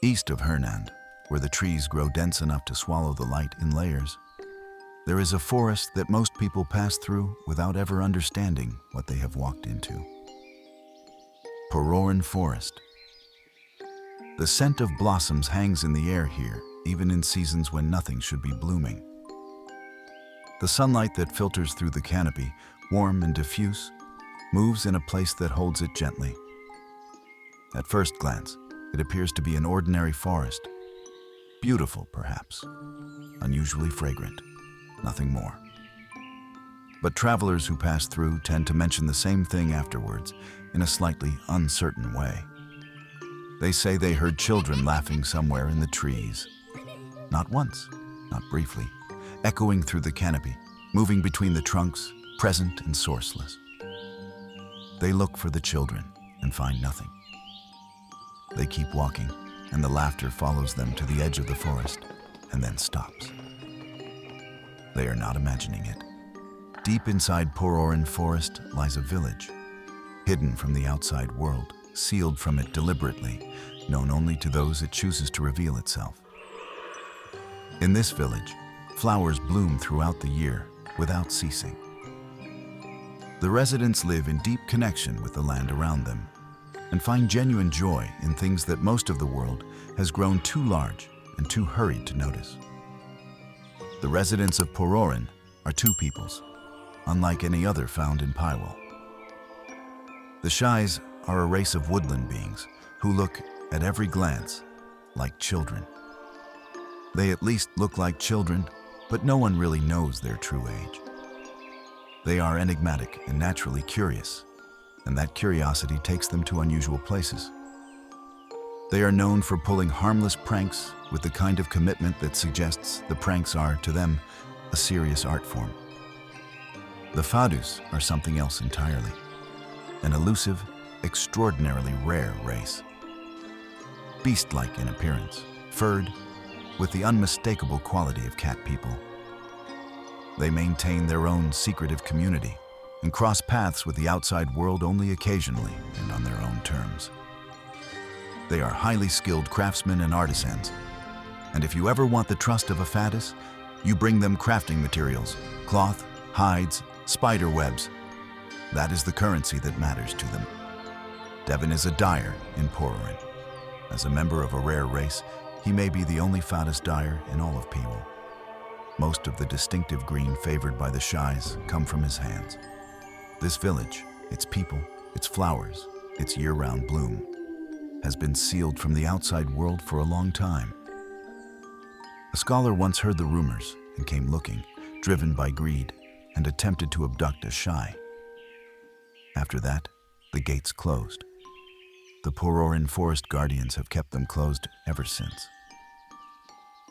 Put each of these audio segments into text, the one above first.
East of Hernand, where the trees grow dense enough to swallow the light in layers, there is a forest that most people pass through without ever understanding what they have walked into. Pororin Forest. The scent of blossoms hangs in the air here, even in seasons when nothing should be blooming. The sunlight that filters through the canopy, warm and diffuse, moves in a place that holds it gently. At first glance, it appears to be an ordinary forest. Beautiful, perhaps. Unusually fragrant. Nothing more. But travelers who pass through tend to mention the same thing afterwards in a slightly uncertain way. They say they heard children laughing somewhere in the trees. Not once, not briefly, echoing through the canopy, moving between the trunks, present and sourceless. They look for the children and find nothing. They keep walking, and the laughter follows them to the edge of the forest and then stops. They are not imagining it. Deep inside Pororin Forest lies a village, hidden from the outside world, sealed from it deliberately, known only to those it chooses to reveal itself. In this village, flowers bloom throughout the year without ceasing. The residents live in deep connection with the land around them and find genuine joy in things that most of the world has grown too large and too hurried to notice. The residents of Pororin are two peoples, unlike any other found in Pywell. The Shais are a race of woodland beings who look, at every glance, like children. They at least look like children, but no one really knows their true age. They are enigmatic and naturally curious, and that curiosity takes them to unusual places. They are known for pulling harmless pranks with the kind of commitment that suggests the pranks are, to them, a serious art form. The Fadus are something else entirely, an elusive, extraordinarily rare race. Beast-like in appearance, furred, with the unmistakable quality of cat people. They maintain their own secretive community and cross paths with the outside world only occasionally and on their own terms. They are highly skilled craftsmen and artisans, and if you ever want the trust of a Fadus, you bring them crafting materials, cloth, hides, spider webs. That is the currency that matters to them. Devon is a dyer in Pororin. As a member of a rare race, he may be the only Fadus dyer in all of Pywell. Most of the distinctive green favored by the Shais come from his hands. This village, its people, its flowers, its year-round bloom, has been sealed from the outside world for a long time. A scholar once heard the rumors and came looking, driven by greed, and attempted to abduct a Shai. After that, the gates closed. The Pororin forest guardians have kept them closed ever since.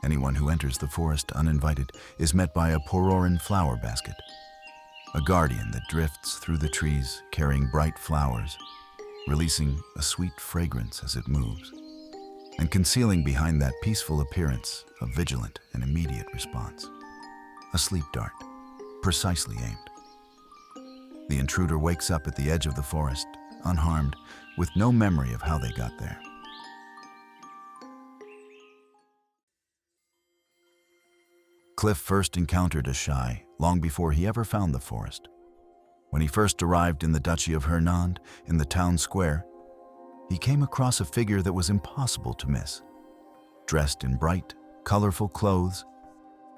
Anyone who enters the forest uninvited is met by a Pororin flower basket, a guardian that drifts through the trees carrying bright flowers, releasing a sweet fragrance as it moves, and concealing behind that peaceful appearance a vigilant and immediate response. A sleep dart, precisely aimed. The intruder wakes up at the edge of the forest, unharmed, with no memory of how they got there. Kliff first encountered a Shai long before he ever found the forest. When he first arrived in the Duchy of Hernand, in the town square, he came across a figure that was impossible to miss. Dressed in bright, colorful clothes,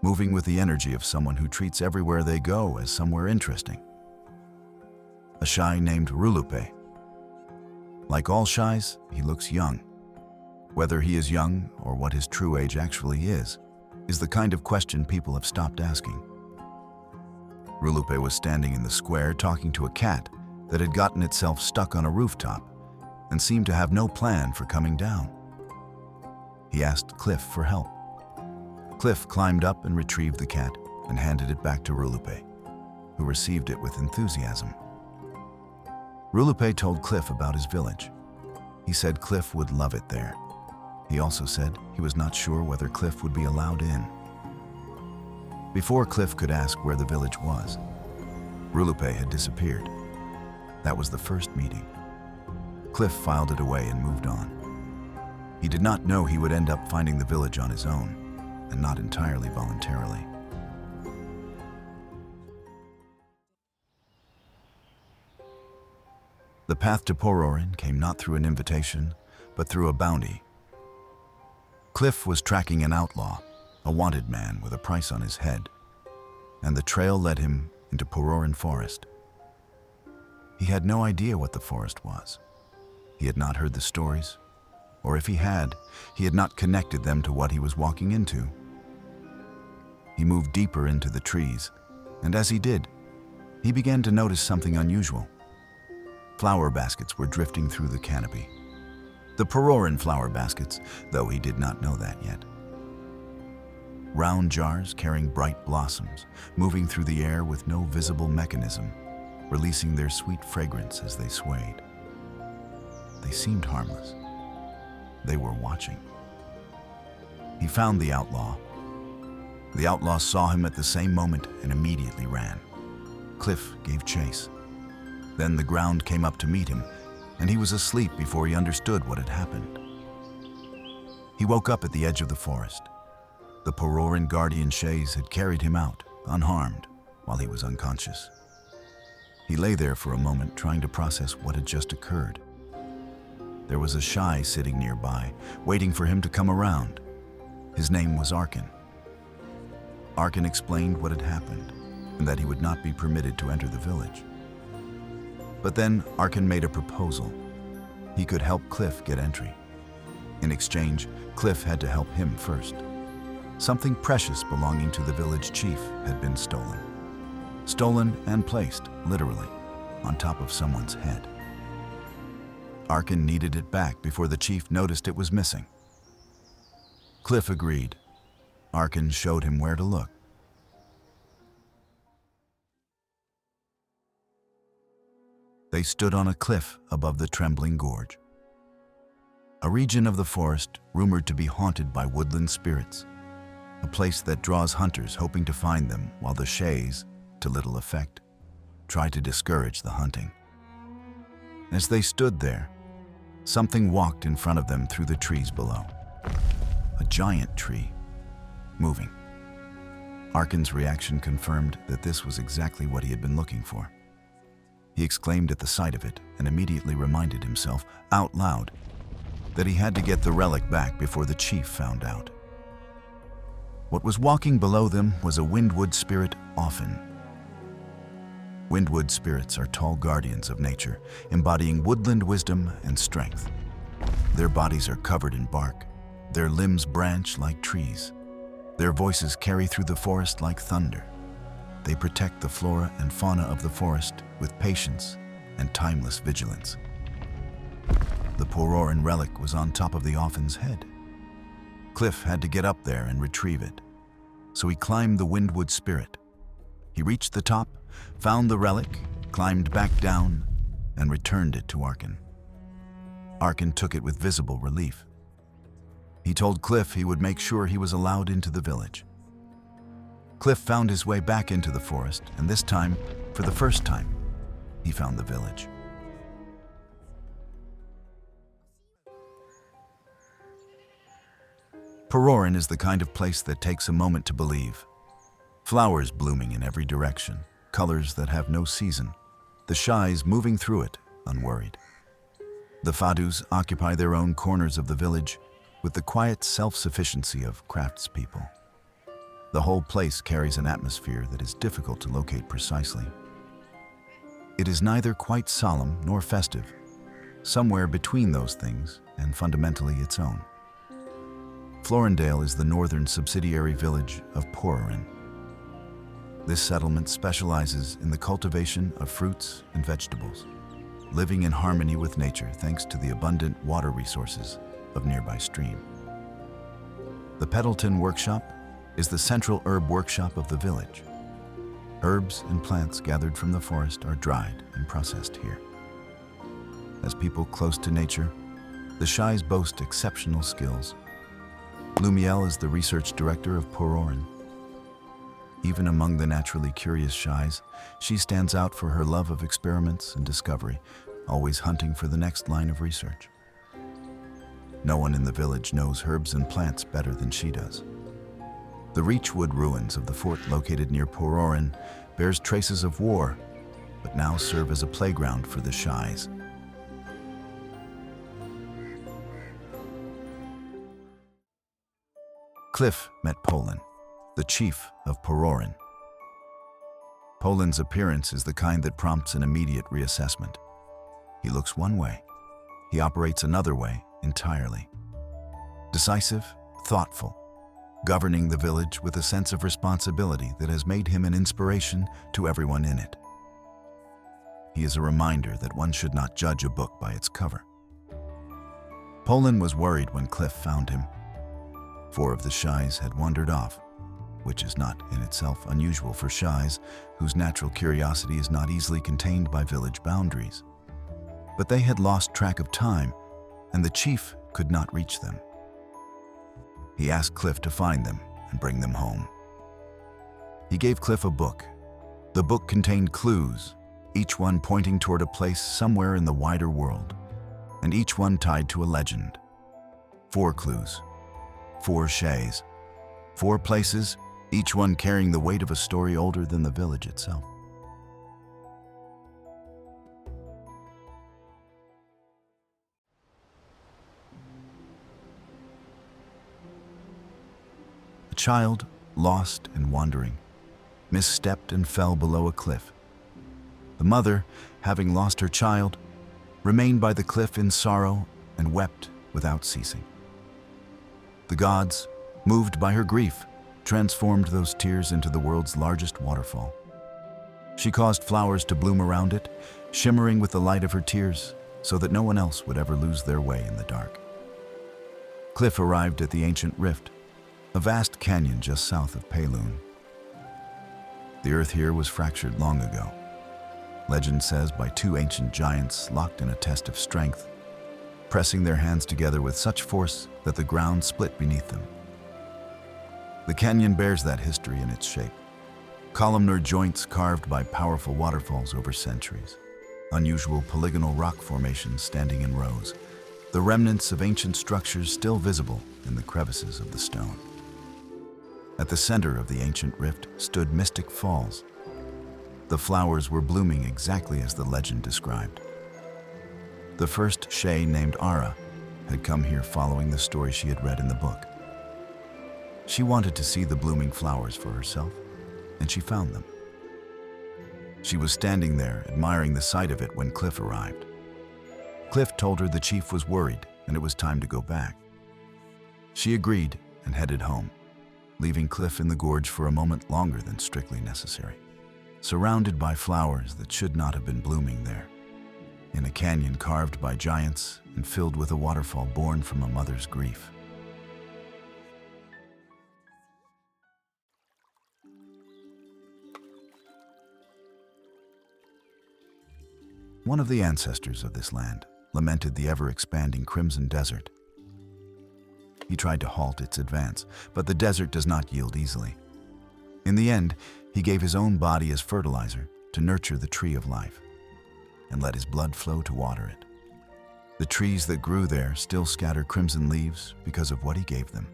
moving with the energy of someone who treats everywhere they go as somewhere interesting. A Shai named Rulupee. Like all Shais, he looks young. Whether he is young or what his true age actually is the kind of question people have stopped asking. Rulupee was standing in the square talking to a cat that had gotten itself stuck on a rooftop and seemed to have no plan for coming down. He asked Kliff for help. Kliff climbed up and retrieved the cat and handed it back to Rulupee, who received it with enthusiasm. Rulupee told Kliff about his village. He said Kliff would love it there. He also said he was not sure whether Kliff would be allowed in. Before Kliff could ask where the village was, Rulupee had disappeared. That was the first meeting. Kliff filed it away and moved on. He did not know he would end up finding the village on his own, and not entirely voluntarily. The path to Pororin came not through an invitation, but through a bounty. Kliff was tracking an outlaw, a wanted man with a price on his head, and the trail led him into Pororin Forest. He had no idea what the forest was. He had not heard the stories, or if he had not connected them to what he was walking into. He moved deeper into the trees, and as he did, he began to notice something unusual. Flower baskets were drifting through the canopy. The Pororin flower baskets, though he did not know that yet. Round jars carrying bright blossoms, moving through the air with no visible mechanism, releasing their sweet fragrance as they swayed. They seemed harmless. They were watching. He found the outlaw. The outlaw saw him at the same moment and immediately ran. Kliff gave chase. Then the ground came up to meet him, and he was asleep before he understood what had happened. He woke up at the edge of the forest. The Pororin guardian Shais had carried him out, unharmed, while he was unconscious. He lay there for a moment, trying to process what had just occurred. There was a Shai sitting nearby, waiting for him to come around. His name was Arkin. Arkin explained what had happened, and that he would not be permitted to enter the village. But then Arkin made a proposal. He could help Kliff get entry. In exchange, Kliff had to help him first. Something precious belonging to the village chief had been stolen. Stolen and placed, literally, on top of someone's head. Arkin needed it back before the chief noticed it was missing. Kliff agreed. Arkin showed him where to look. They stood on a cliff above the trembling gorge. A region of the forest rumored to be haunted by woodland spirits, a place that draws hunters hoping to find them while the Shais, to little effect, try to discourage the hunting. As they stood there, something walked in front of them through the trees below. A giant tree, moving. Arkin's reaction confirmed that this was exactly what he had been looking for. He exclaimed at the sight of it and immediately reminded himself, out loud, that he had to get the relic back before the chief found out. What was walking below them was a Windwood spirit, Offin. Windwood spirits are tall guardians of nature, embodying woodland wisdom and strength. Their bodies are covered in bark. Their limbs branch like trees. Their voices carry through the forest like thunder. They protect the flora and fauna of the forest with patience and timeless vigilance. The Pororin relic was on top of the Offin's head. Kliff had to get up there and retrieve it, so he climbed the Windwood spirit. He reached the top, found the relic, climbed back down, and returned it to Arkin. Arkin took it with visible relief. He told Kliff he would make sure he was allowed into the village. Kliff found his way back into the forest, and this time, for the first time, he found the village. Pororin is the kind of place that takes a moment to believe. Flowers blooming in every direction, colors that have no season, the Shais moving through it, unworried. The Fadus occupy their own corners of the village with the quiet self-sufficiency of craftspeople. The whole place carries an atmosphere that is difficult to locate precisely. It is neither quite solemn nor festive, somewhere between those things and fundamentally its own. Florindale is the northern subsidiary village of Pororin. This settlement specializes in the cultivation of fruits and vegetables, living in harmony with nature thanks to the abundant water resources of nearby stream. The Peddleton Workshop is the central herb workshop of the village. Herbs and plants gathered from the forest are dried and processed here. As people close to nature, the Shais boast exceptional skills. Lumiel is the research director of Pororin. Even among the naturally curious Shais, she stands out for her love of experiments and discovery, always hunting for the next line of research. No one in the village knows herbs and plants better than she does. The Reachwood ruins of the fort located near Pororin bears traces of war, but now serve as a playground for the Shais. Kliff met Polan, the chief of Pororin. Polan's appearance is the kind that prompts an immediate reassessment. He looks one way. He operates another way entirely. Decisive, thoughtful, governing the village with a sense of responsibility that has made him an inspiration to everyone in it. He is a reminder that one should not judge a book by its cover. Polan was worried when Kliff found him. 4 of the Shais had wandered off, which is not in itself unusual for Shais, whose natural curiosity is not easily contained by village boundaries. But they had lost track of time, and the chief could not reach them. He asked Kliff to find them and bring them home. He gave Kliff a book. The book contained clues, each one pointing toward a place somewhere in the wider world, and each one tied to a legend. 4 clues, 4 Shais, 4 places, each one carrying the weight of a story older than the village itself. A child, lost and wandering, misstepped and fell below a cliff. The mother, having lost her child, remained by the cliff in sorrow and wept without ceasing. The gods, moved by her grief, transformed those tears into the world's largest waterfall. She caused flowers to bloom around it, shimmering with the light of her tears, so that no one else would ever lose their way in the dark. Kliff arrived at the ancient rift, a vast canyon just south of Polan. The earth here was fractured long ago. Legend says by 2 ancient giants locked in a test of strength, pressing their hands together with such force that the ground split beneath them. The canyon bears that history in its shape. Columnar joints carved by powerful waterfalls over centuries. Unusual polygonal rock formations standing in rows. The remnants of ancient structures still visible in the crevices of the stone. At the center of the ancient rift stood mystic falls. The flowers were blooming exactly as the legend described. The first Shai, named Ara, had come here following the story she had read in the book. She wanted to see the blooming flowers for herself, and she found them. She was standing there, admiring the sight of it when Kliff arrived. Kliff told her the chief was worried and it was time to go back. She agreed and headed home, leaving Kliff in the gorge for a moment longer than strictly necessary, surrounded by flowers that should not have been blooming there, in a canyon carved by giants and filled with a waterfall born from a mother's grief. One of the ancestors of this land lamented the ever-expanding Crimson Desert. He tried to halt its advance, but the desert does not yield easily. In the end, he gave his own body as fertilizer to nurture the tree of life, and let his blood flow to water it. The trees that grew there still scatter crimson leaves because of what he gave them.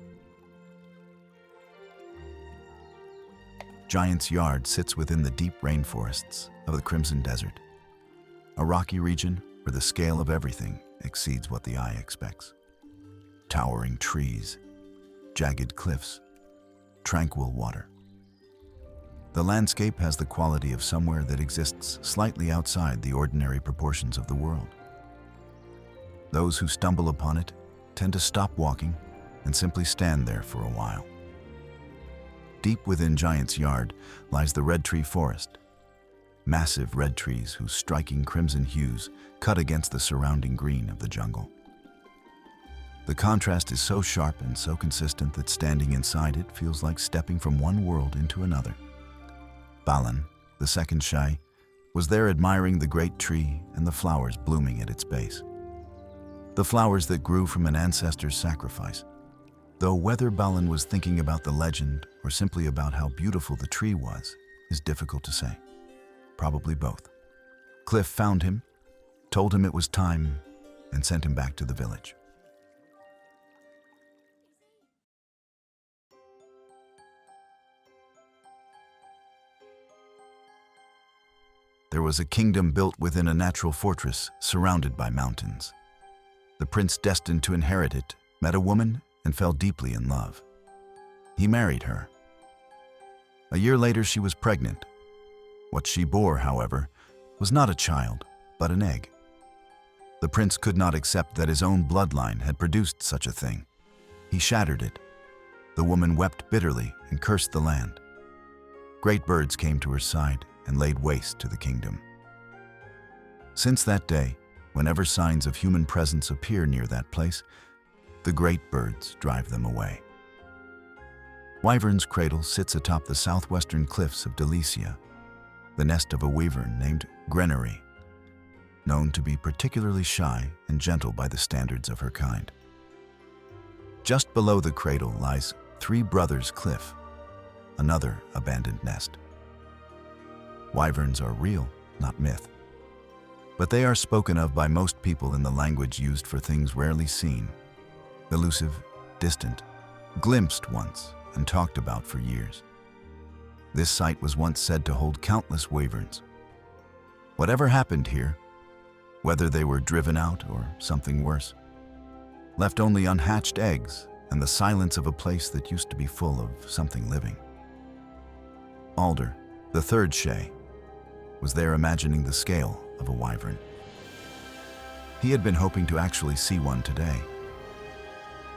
Giant's Yard sits within the deep rainforests of the Crimson Desert, a rocky region where the scale of everything exceeds what the eye expects. Towering trees, jagged cliffs, tranquil water. The landscape has the quality of somewhere that exists slightly outside the ordinary proportions of the world. Those who stumble upon it tend to stop walking and simply stand there for a while. Deep within Giant's Yard lies the Redtree forest, massive red trees whose striking crimson hues cut against the surrounding green of the jungle. The contrast is so sharp and so consistent that standing inside it feels like stepping from one world into another. Balan, the second Shai, was there admiring the great tree and the flowers blooming at its base. The flowers that grew from an ancestor's sacrifice. Though whether Balan was thinking about the legend or simply about how beautiful the tree was is difficult to say. Probably both. Kliff found him, told him it was time, and sent him back to the village. There was a kingdom built within a natural fortress surrounded by mountains. The prince destined to inherit it met a woman and fell deeply in love. He married her. A year later, she was pregnant. What she bore, however, was not a child, but an egg. The prince could not accept that his own bloodline had produced such a thing. He shattered it. The woman wept bitterly and cursed the land. Great birds came to her side and laid waste to the kingdom. Since that day, whenever signs of human presence appear near that place, the great birds drive them away. Wyvern's cradle sits atop the southwestern cliffs of Delicia, the nest of a wyvern named Grenary, known to be particularly shy and gentle by the standards of her kind. Just below the cradle lies Three Brothers Kliff, another abandoned nest. Wyverns are real, not myth. But they are spoken of by most people in the language used for things rarely seen, elusive, distant, glimpsed once, and talked about for years. This site was once said to hold countless wyverns. Whatever happened here, whether they were driven out or something worse, left only unhatched eggs and the silence of a place that used to be full of something living. Alder, the third Shai, was there imagining the scale of a wyvern. He had been hoping to actually see one today.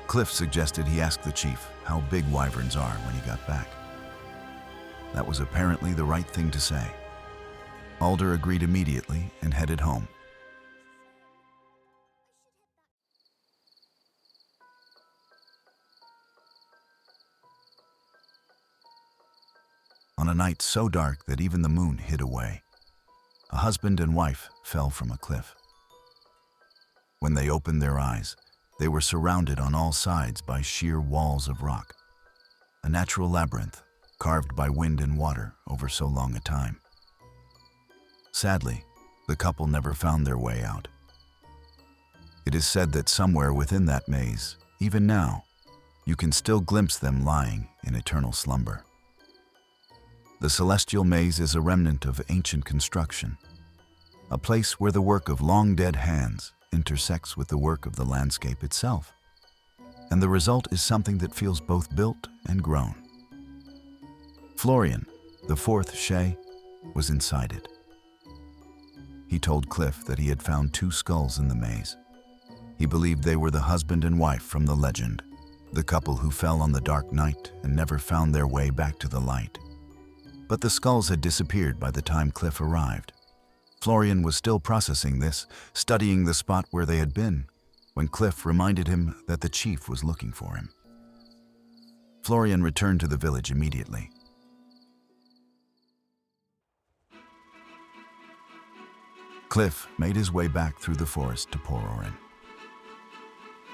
Kliff suggested he ask the chief how big wyverns are when he got back. That was apparently the right thing to say. Alder agreed immediately and headed home. On a night so dark that even the moon hid away, a husband and wife fell from a cliff. When they opened their eyes, they were surrounded on all sides by sheer walls of rock, a natural labyrinth carved by wind and water over so long a time. Sadly, the couple never found their way out. It is said that somewhere within that maze, even now, you can still glimpse them lying in eternal slumber. The celestial maze is a remnant of ancient construction, a place where the work of long-dead hands intersects with the work of the landscape itself, and the result is something that feels both built and grown. Florian, the fourth Shai, was inside it. He told Kliff that he had found two skulls in the maze. He believed they were the husband and wife from the legend, the couple who fell on the dark night and never found their way back to the light. But the skulls had disappeared by the time Kliff arrived. Florian was still processing this, studying the spot where they had been, when Kliff reminded him that the chief was looking for him. Florian returned to the village immediately. Kliff made his way back through the forest to Pororin.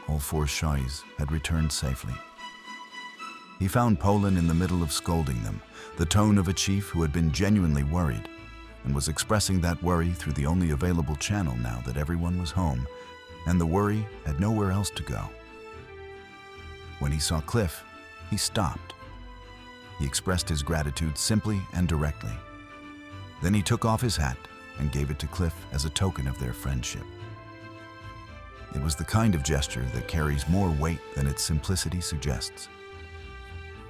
All four Shais had returned safely. He found Polan in the middle of scolding them, the tone of a chief who had been genuinely worried, and was expressing that worry through the only available channel now that everyone was home, and the worry had nowhere else to go. When he saw Kliff, he stopped. He expressed his gratitude simply and directly. Then he took off his hat and gave it to Kliff as a token of their friendship. It was the kind of gesture that carries more weight than its simplicity suggests.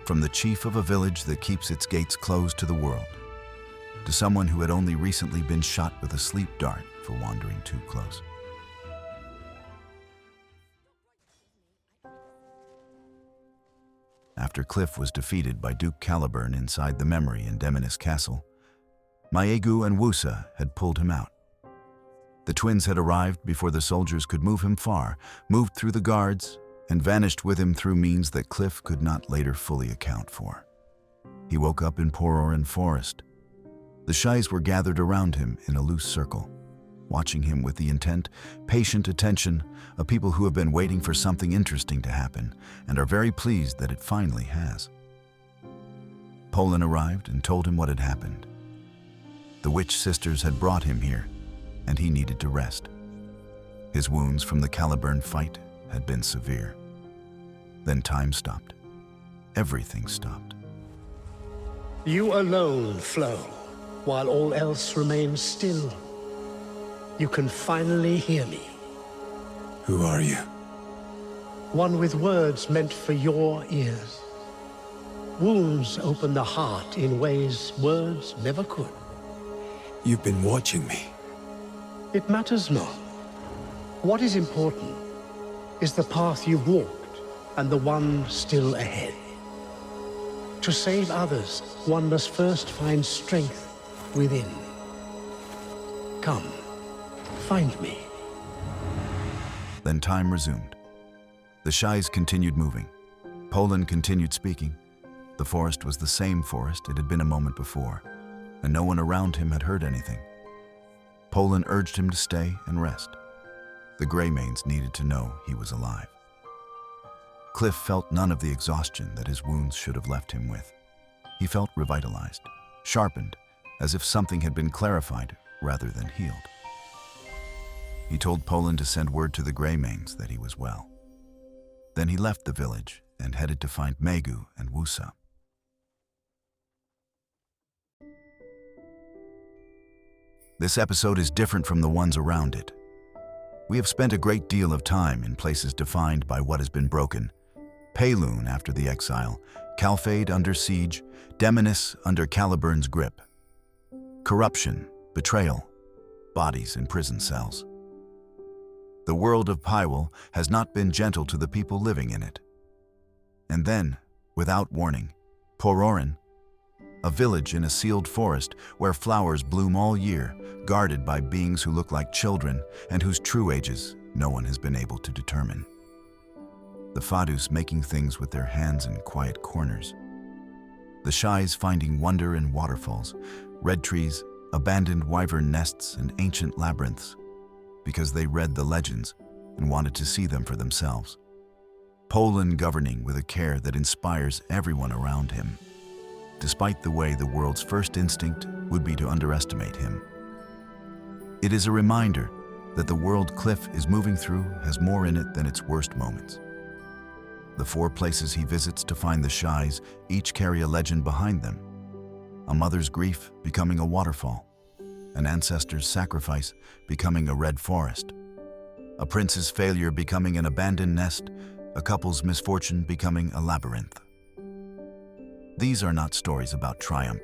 From the chief of a village that keeps its gates closed to the world, to someone who had only recently been shot with a sleep dart for wandering too close. After Kliff was defeated by Duke Caliburn inside the memory in Demonis Castle, Maegu and Wusa had pulled him out. The twins had arrived before the soldiers could move him far, moved through the guards, and vanished with him through means that Kliff could not later fully account for. He woke up in Pororin Forest. The Shais were gathered around him in a loose circle, watching him with the intent, patient attention of people who have been waiting for something interesting to happen and are very pleased that it finally has. Polan arrived and told him what had happened. The witch sisters had brought him here, and he needed to rest. His wounds from the Caliburn fight had been severe. Then time stopped. Everything stopped. You alone, Flo. while all else remains still, you can finally hear me. Who are you? One with words meant for your ears. Wounds open the heart in ways words never could. You've been watching me. It matters not. What is important is the path you've walked and the one still ahead. To save others, one must first find strength within. Come, find me. Then time resumed. The Shais continued moving. Polan continued speaking. The forest was the same forest it had been a moment before, and no one around him had heard anything. Polan urged him to stay and rest. The Greymanes needed to know he was alive. Kliff felt none of the exhaustion that his wounds should have left him with. He felt revitalized, sharpened, as if something had been clarified rather than healed. He told Polan to send word to the Greymanes that he was well. Then he left the village and headed to find Megu and Wusa. This episode is different from the ones around it. We have spent a great deal of time in places defined by what has been broken. Payloon after the exile, Calphade under siege, Demonis under Caliburn's grip. Corruption, betrayal, bodies in prison cells. The world of Pywel has not been gentle to the people living in it. And then, without warning, Pororin, a village in a sealed forest where flowers bloom all year, guarded by beings who look like children and whose true ages no one has been able to determine. The Fadus making things with their hands in quiet corners. The Shais finding wonder in waterfalls, Redtrees, abandoned wyvern nests and ancient labyrinths, because they read the legends and wanted to see them for themselves. Polan governing with a care that inspires everyone around him, despite the way the world's first instinct would be to underestimate him. It is a reminder that the world Kliff is moving through has more in it than its worst moments. The 4 places he visits to find the Shais each carry a legend behind them. A mother's grief becoming a waterfall, an ancestor's sacrifice becoming a red forest, a prince's failure becoming an abandoned nest, a couple's misfortune becoming a labyrinth. These are not stories about triumph.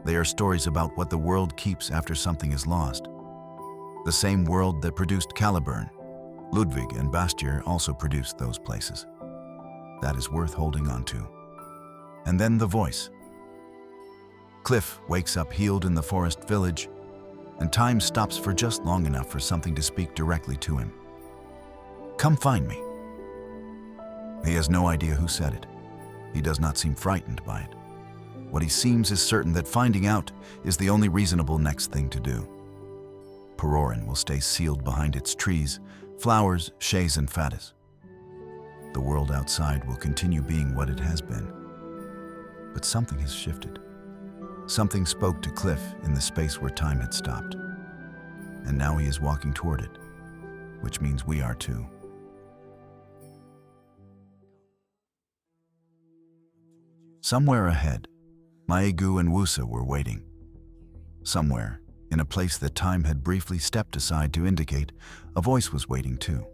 They are stories about what the world keeps after something is lost. The same world that produced Caliburn, Ludwig and Bastier also produced those places. That is worth holding on to. And then the voice. Kliff wakes up healed in the forest village, and time stops for just long enough for something to speak directly to him. Come find me. He has no idea who said it. He does not seem frightened by it. What he seems is certain that finding out is the only reasonable next thing to do. Pororin will stay sealed behind its trees, flowers, Shais and Fadus. The world outside will continue being what it has been. But something has shifted. Something spoke to Kliff in the space where time had stopped. And now he is walking toward it, which means we are too. Somewhere ahead, Megu and Wusa were waiting. Somewhere, in a place that time had briefly stepped aside to indicate, a voice was waiting too.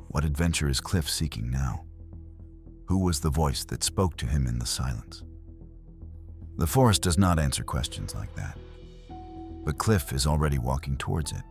What adventure is Kliff seeking now? Who was the voice that spoke to him in the silence? The forest does not answer questions like that, but Kliff is already walking towards it.